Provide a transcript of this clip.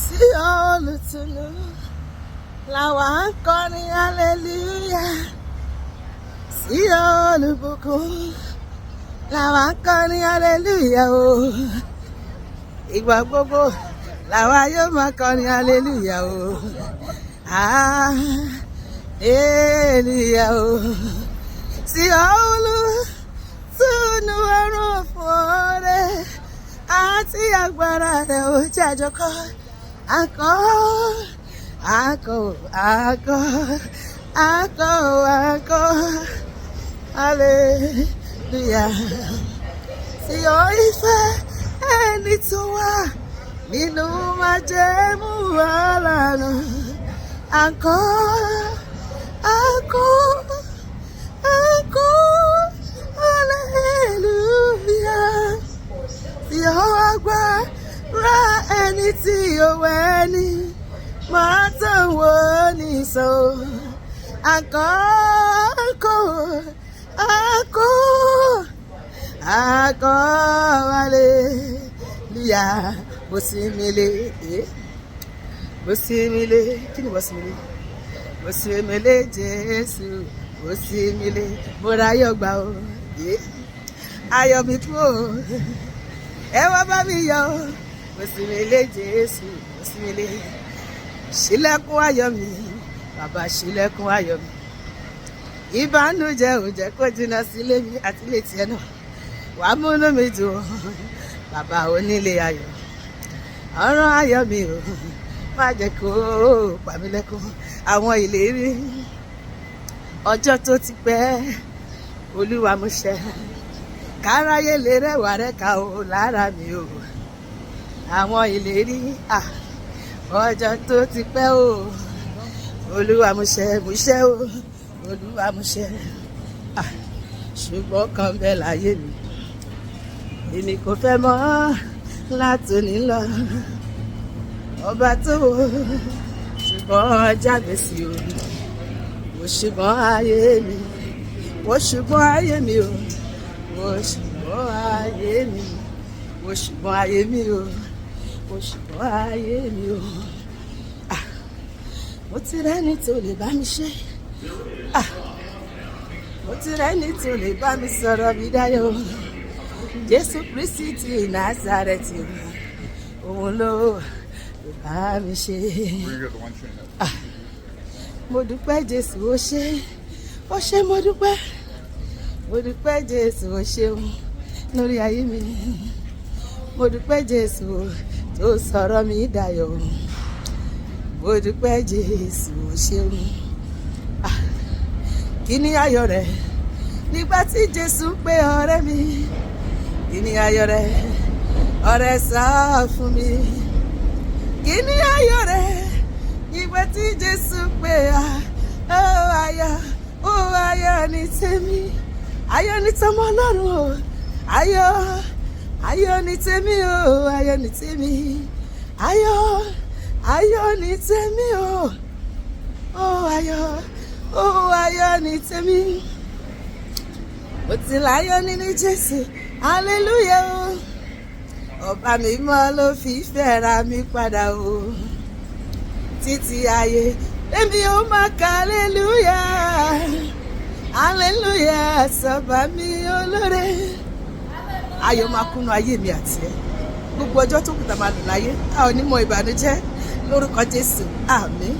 sí olutunu, lawa nkorin halleluyah. Sí olùbùkún, lawa nkorin hallelujah o. Ìgbà gbogbo làwa yóò máa kọrin hallelujah o. Hallelujah o. Sí olutunu ọ̀run fún oore àti agbára rẹ̀ ó jàjọ kọ́. Akọ́ hallelujah. Sí o ìfẹ́ ẹni tó wà nínú májẹ̀mú Ọlọ́run. Akọ́ hallelujah. Sí o agbára ẹni tí ó wẹ̀ ni máa tàn wò ní sọ. Akọ́ hallelujah. Mo sinmi lé kí ni mo sinmi lé? Mo sinmi lé Jésù, mo sinmi lé, mo ráyọ̀ gbà o. Ayọ̀ mi kú o, ẹ wá bá mi yọ̀ o. Mo sinmi lé Jésù, mo sinmi lé. Ṣílẹ̀kùn ayọ̀ mi, bàbá ṣílẹ̀kùn ayọ̀ mi. Ìbànújẹ́ ò jẹ́ kó jìnnà sílé mi àti ilé tiẹ̀ náà. Wà á múnú mi dùn, bàbá onílé ayọ̀. Ọ̀rọ̀ ayọ̀ mi ò má jẹ́ kó pa mí lẹ́kún. Àwọn ìlérí ọjọ́ tó ti pẹ́, Olúwa mú ṣẹ. Káráyé lè rẹwà rẹ̀ ká o lára mi o. Àwọn ìlérí ọjọ́ tó ti pẹ́ o, Olúwa mú ṣẹ o, Olúwa mú ṣẹ. Ṣùgbọ́n kan bẹ́ẹ̀ láyé mi, èmi kò fẹ́ mọ́ látòní lọ. Ọba tó wò ṣùgbọ́n jáde sí o. Wò ṣùgbọ́n ayé mi, wò ṣùgbọ́n ayé mi o. Wò ṣùgbọ́n ayé mi, wò ṣùgbọ́n ayé mi o. Wò ṣùgbọ́n ayé mi o. Mo ti rẹ́ni tó lè bá mi ṣe. Mo ti rẹ́ni tó lè bá mi sọ̀rọ̀ mi dáyọ̀. Jésù Kristi ti Násárẹ́tì, òun ló bá mi ṣe. Mo dúpẹ́ Jésù ó ṣé, mo dúpẹ́. Mo dúpẹ́ Jésù ó ṣeun lórí ayé mi. Mo dúpẹ́ Jésù tó sọ̀rọ̀ mi dáyọ̀. Mo dúpẹ́ Jésù ó ṣeun. Kí ni ayọ̀ rẹ̀ nígbà tí Jésù pé ọ̀rẹ́ mi? Kí ni ayọ̀ rẹ̀? Ọ̀rẹ́ sá fún mi. Kí ni ayọ̀ rẹ̀ nígbà tí Jésù pé ayọ̀ ní tèmi. Ayọ̀ ní tọmọ Ọlọ́run o. Ayọ̀ ní tèmi o. Ayọ̀ ní tèmi. Ayọ̀ ní tèmi o. Ayọ̀ ní tèmi. Mo ti láyọ̀ nínú Jésù, hallelujah o. Ọba mi mọ́ ló fi ìfẹ́ ra mi padà o. Títí ayé èmi ó máa ka hallelujah, sọba mi olóore. Ayọ̀ máa kúnnú ayé mi àti ẹ. Gbogbo ọjọ́ tó kù tá máa lò láyé, a ò ní mọ ìbànújẹ́ lórúkọ Jésù, àmín.